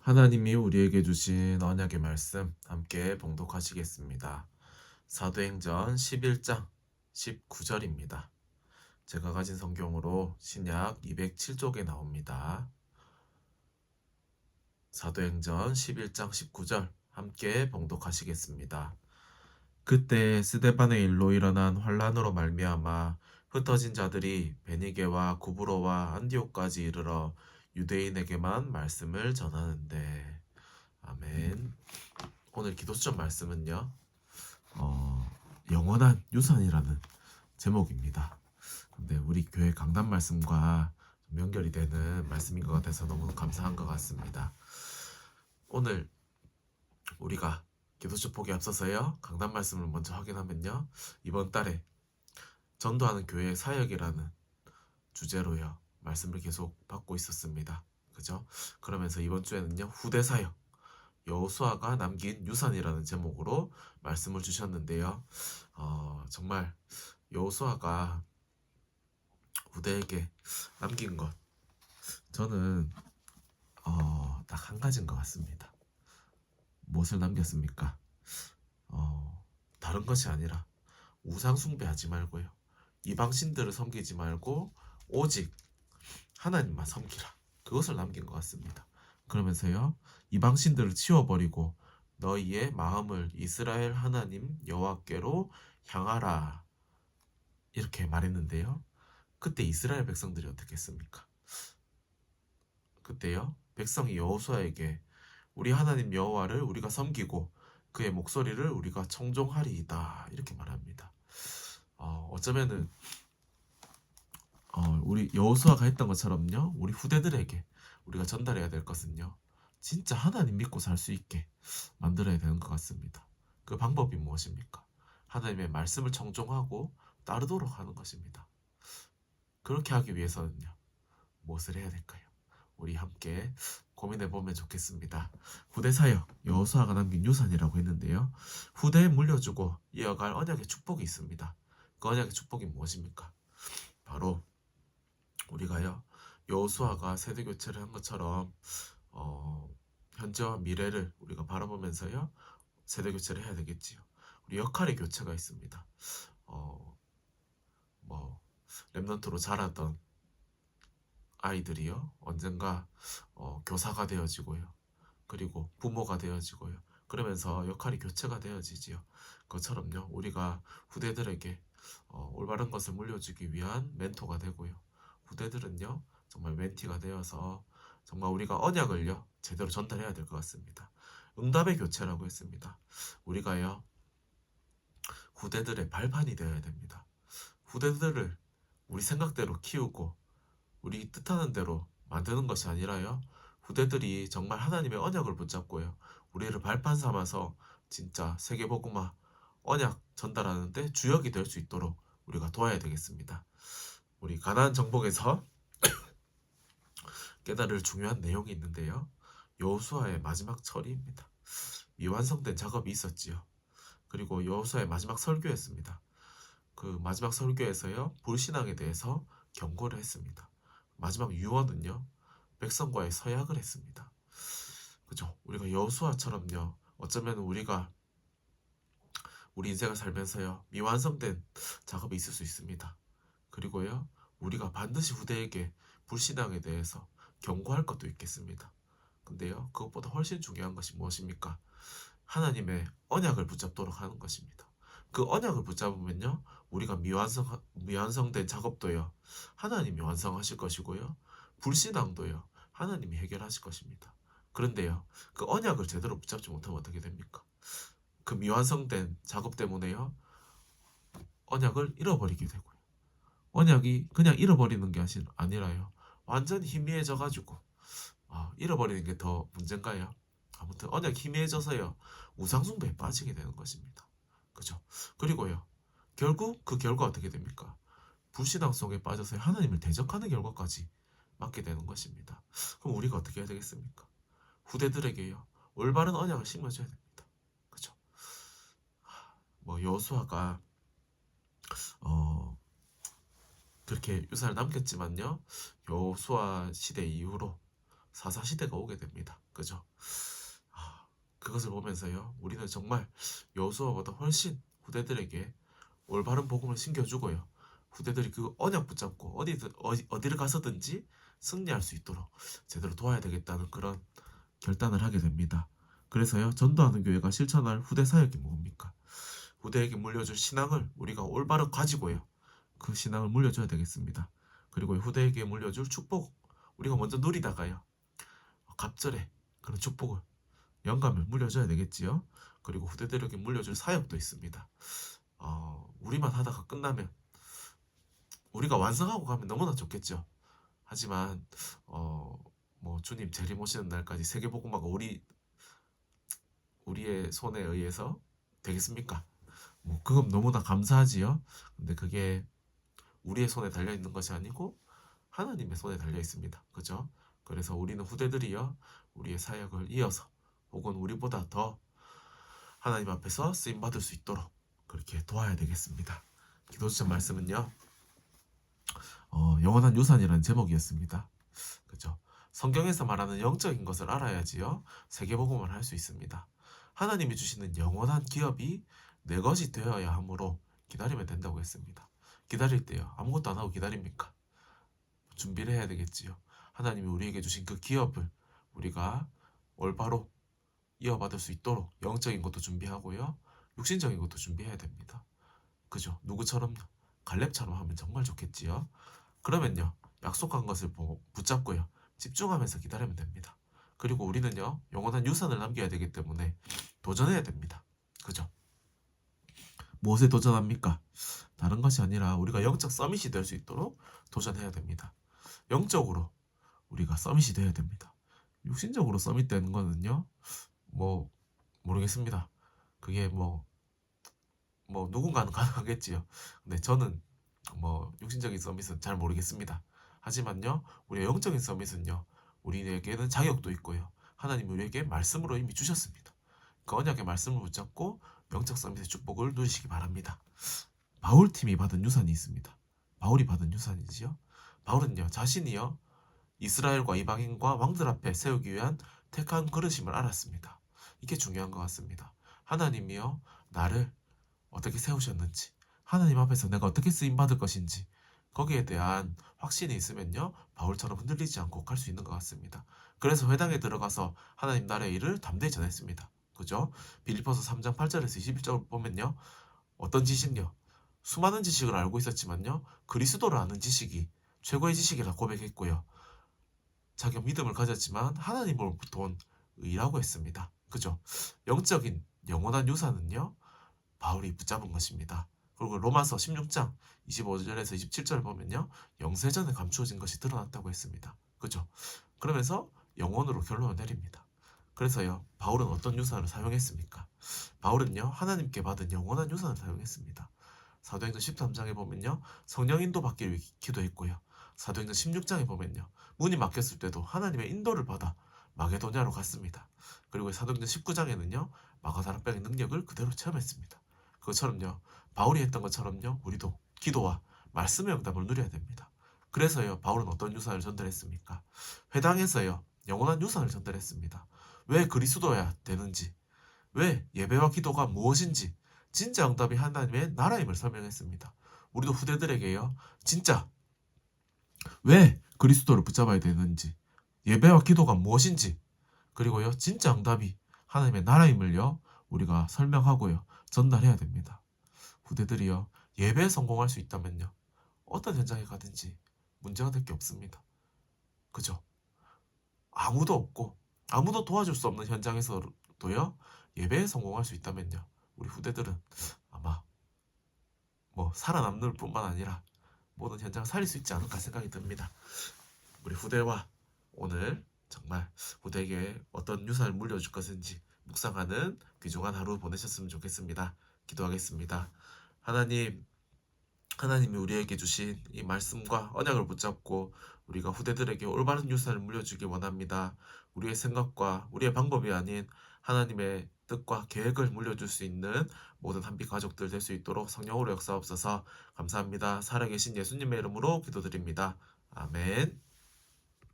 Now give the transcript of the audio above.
하나님이 우리에게 주신 언약의 말씀 함께 봉독하시겠습니다. 사도행전 11장 19절입니다. 제가 가진 성경으로 신약 207쪽에 나옵니다. 사도행전 11장 19절 함께 봉독하시겠습니다. 그때 스데반의 일로 일어난 환란으로 말미암아 흩어진 자들이 베니게와 구브로와 안디옥까지 이르러 유대인에게만 말씀을 전하는데. 아멘. 오늘 기도수점 말씀은요, 영원한 유산이라는 제목입니다. 근데 우리 교회 강단 말씀과 좀 연결이 되는 말씀인 것 같아서 너무 감사한 것 같습니다. 오늘 우리가 기도수 보기 앞서서요, 강단 말씀을 먼저 확인하면요, 이번 달에 전도하는 교회 사역이라는 주제로요, 말씀을 계속 받고 있었습니다. 그죠? 그러면서 이번 주에는요, 후대 사역, 여호수아가 남긴 유산이라는 제목으로 말씀을 주셨는데요. 정말 여호수아가 후대에게 남긴 것, 저는 딱 한 가지인 것 같습니다. 무엇을 남겼습니까? 다른 것이 아니라 우상 숭배하지 말고요, 이방신들을 섬기지 말고 오직 하나님만 섬기라, 그것을 남긴 것 같습니다. 그러면서요, 이방신들을 치워버리고 너희의 마음을 이스라엘 하나님 여호와께로 향하라, 이렇게 말했는데요. 그때 이스라엘 백성들이 어떻게 했습니까? 그때요, 백성이 여호수아에게 우리 하나님 여호와를 우리가 섬기고 그의 목소리를 우리가 청종하리이다, 이렇게 말합니다. 어쩌면은 우리 여호수아가 했던 것처럼요, 우리 후대들에게 우리가 전달해야 될 것은요, 진짜 하나님 믿고 살 수 있게 만들어야 되는 것 같습니다. 그 방법이 무엇입니까? 하나님의 말씀을 청종하고 따르도록 하는 것입니다. 그렇게 하기 위해서는요, 무엇을 해야 될까요? 우리 함께 고민해 보면 좋겠습니다. 후대 사역, 여호수아가 남긴 유산이라고 했는데요, 후대에 물려주고 이어갈 언약의 축복이 있습니다. 그 언약의 축복이 무엇입니까? 바로 우리가요, 여호수아가 세대 교체를 한 것처럼 현재와 미래를 우리가 바라보면서요, 세대 교체를 해야 되겠지요. 우리 역할의 교체가 있습니다. 뭐 렘넌트로 자라던 아이들이요, 언젠가 교사가 되어지고요, 그리고 부모가 되어지고요, 그러면서 역할이 교체가 되어지지요. 그것처럼요, 우리가 후대들에게 올바른 것을 물려주기 위한 멘토가 되고요, 후대들은요, 정말 멘티가 되어서 정말 우리가 언약을요, 제대로 전달해야 될 것 같습니다. 응답의 교체라고 했습니다. 우리가요, 후대들의 발판이 되어야 됩니다. 후대들을 우리 생각대로 키우고 우리 뜻하는 대로 만드는 것이 아니라요, 후대들이 정말 하나님의 언약을 붙잡고요, 우리를 발판 삼아서 진짜 세계복음화 언약 전달하는데 주역이 될 수 있도록 우리가 도와야 되겠습니다. 우리 가나안 정복에서 깨달을 중요한 내용이 있는데요, 여호수아의 마지막 처리입니다. 미완성된 작업이 있었지요. 그리고 여호수아의 마지막 설교였습니다. 그 마지막 설교에서요, 불신앙에 대해서 경고를 했습니다. 마지막 유언은요, 백성과의 서약을 했습니다. 그죠? 우리가 여호수아처럼요, 어쩌면 우리가 우리 인생을 살면서요, 미완성된 작업이 있을 수 있습니다. 그리고요, 우리가 반드시 후대에게 불신앙에 대해서 경고할 것도 있겠습니다. 근데요, 그것보다 훨씬 중요한 것이 무엇입니까? 하나님의 언약을 붙잡도록 하는 것입니다. 그 언약을 붙잡으면요, 우리가 미완성된 작업도요, 하나님이 완성하실 것이고요, 불신앙도요, 하나님이 해결하실 것입니다. 그런데요, 그 언약을 제대로 붙잡지 못하면 어떻게 됩니까? 그 미완성된 작업 때문에요, 언약을 잃어버리게 되고요, 언약이 그냥 잃어버리는 게 아니라요, 완전히 희미해져가지고 잃어버리는 게 더 문제인가요? 아무튼 언약이 희미해져서요, 우상숭배에 빠지게 되는 것입니다. 그죠? 그리고요, 결국 그 결과 어떻게 됩니까? 불신앙 속에 빠져서 하나님을 대적하는 결과까지 맞게 되는 것입니다. 그럼 우리가 어떻게 해야 되겠습니까? 후대들에게요, 올바른 언약을 심어줘야 됩니다. 그죠? 뭐 여호수아가 그렇게 유산을 남겼지만요, 여호수아 시대 이후로 사사 시대가 오게 됩니다. 그죠? 그것을 보면서요, 우리는 정말 여호수아보다 훨씬 후대들에게 올바른 복음을 심겨주고요, 후대들이 그 언약 붙잡고 어디를 가서든지 승리할 수 있도록 제대로 도와야 되겠다는 그런 결단을 하게 됩니다. 그래서요, 전도하는 교회가 실천할 후대 사역이 뭡니까? 후대에게 물려줄 신앙을 우리가 올바로 가지고요, 그 신앙을 물려줘야 되겠습니다. 그리고 후대에게 물려줄 축복, 우리가 먼저 누리다가요, 갑절에 그런 축복을, 영감을 물려줘야 되겠지요. 그리고 후대들에게 물려줄 사역도 있습니다. 우리만 하다가 끝나면, 우리가 완성하고 가면 너무나 좋겠죠. 하지만 뭐 주님 재림 오시는 날까지 세계복음화가 우리의 손에 의해서 되겠습니까? 뭐 그건 너무나 감사하지요. 근데 그게 우리의 손에 달려 있는 것이 아니고 하나님의 손에 달려 있습니다. 그죠? 그래서 우리는 후대들이요, 우리의 사역을 이어서 혹은 우리보다 더 하나님 앞에서 쓰임 받을 수 있도록 그렇게 도와야 되겠습니다. 기도 주신 말씀은요, 영원한 유산이라는 제목이었습니다. 그죠? 성경에서 말하는 영적인 것을 알아야지요, 세계복음을 할 수 있습니다. 하나님이 주시는 영원한 기업이 내 것이 되어야 하므로 기다리면 된다고 했습니다. 기다릴 때요, 아무것도 안 하고 기다립니까? 준비를 해야 되겠지요. 하나님이 우리에게 주신 그 기업을 우리가 올바로 이어받을 수 있도록 영적인 것도 준비하고요, 육신적인 것도 준비해야 됩니다. 그죠? 누구처럼요? 갈렙처럼 하면 정말 좋겠지요. 그러면요, 약속한 것을 붙잡고요, 집중하면서 기다리면 됩니다. 그리고 우리는요, 영원한 유산을 남겨야 되기 때문에 도전해야 됩니다. 그죠? 무엇에 도전합니까? 다른 것이 아니라 우리가 영적 서밋이 될 수 있도록 도전해야 됩니다. 영적으로 우리가 서밋이 돼야 됩니다. 육신적으로 서밋 되는 거는요, 뭐 모르겠습니다. 그게 뭐 누군가는 가능하겠지요. 근데 저는 뭐 육신적인 서밋은 잘 모르겠습니다. 하지만요, 우리의 영적인 서밋은요, 우리에게는 자격도 있고요, 하나님 우리에게 말씀으로 이미 주셨습니다. 그 언약의 말씀을 붙잡고 영적 서밋의 축복을 누리시기 바랍니다. 바울팀이 받은 유산이 있습니다. 바울이 받은 유산이지요. 바울은요, 자신이요, 이스라엘과 이방인과 왕들 앞에 세우기 위한 택한 그릇임을 알았습니다. 이게 중요한 것 같습니다. 하나님이요, 나를 어떻게 세우셨는지, 하나님 앞에서 내가 어떻게 쓰임받을 것인지, 거기에 대한 확신이 있으면요, 바울처럼 흔들리지 않고 갈 수 있는 것 같습니다. 그래서 회당에 들어가서 하나님 나라의 일을 담대히 전했습니다. 그죠? 빌립보서 3장 8절에서 21절 보면요, 어떤 지식요, 수많은 지식을 알고 있었지만요, 그리스도를 아는 지식이 최고의 지식이라 고백했고요, 자기가 믿음을 가졌지만 하나님을 본 의라고 했습니다. 그죠? 영적인 영원한 유산은요, 바울이 붙잡은 것입니다. 그리고 로마서 16장 25절에서 27절을 보면요, 영세전에 감추어진 것이 드러났다고 했습니다. 그죠? 그러면서 영원으로 결론을 내립니다. 그래서요, 바울은 어떤 유산을 사용했습니까? 바울은요, 하나님께 받은 영원한 유산을 사용했습니다. 사도행전 13장에 보면요, 성령 인도 받기를 기도했고요, 사도행전 16장에 보면요, 문이 막혔을 때도 하나님의 인도를 받아 마게도냐로 갔습니다. 그리고 사도행전 19장에는요, 마가다락방의 능력을 그대로 체험했습니다. 그것처럼요, 바울이 했던 것처럼요, 우리도 기도와 말씀의 응답을 누려야 됩니다. 그래서요, 바울은 어떤 유산을 전달했습니까? 회당에서요, 영원한 유산을 전달했습니다. 왜 그리스도야 되는지, 왜 예배와 기도가 무엇인지, 진짜 응답이 하나님의 나라임을 설명했습니다. 우리도 후대들에게요, 진짜 왜 그리스도를 붙잡아야 되는지, 예배와 기도가 무엇인지, 그리고요, 진짜 응답이 하나님의 나라임을요, 우리가 설명하고요, 전달해야 됩니다. 후대들이요, 예배에 성공할 수 있다면요, 어떤 현장에 가든지 문제가 될 게 없습니다. 그죠? 아무도 없고 아무도 도와줄 수 없는 현장에서도요, 예배에 성공할 수 있다면요, 우리 후대들은 아마 뭐 살아남는 뿐만 아니라 모든 현장을 살릴 수 있지 않을까 생각이 듭니다. 우리 후대와 오늘 정말 후대에게 어떤 유산을 물려줄 것인지 묵상하는 귀중한 하루 보내셨으면 좋겠습니다. 기도하겠습니다. 하나님이 우리에게 주신 이 말씀과 언약을 붙잡고 우리가 후대들에게 올바른 유산을 물려주길 원합니다. 우리의 생각과 우리의 방법이 아닌 하나님의 뜻과 계획을 물려줄 수 있는 모든 한빛 가족들 될 수 있도록 성령으로 역사옵소서. 감사합니다. 살아계신 예수님의 이름으로 기도드립니다. 아멘.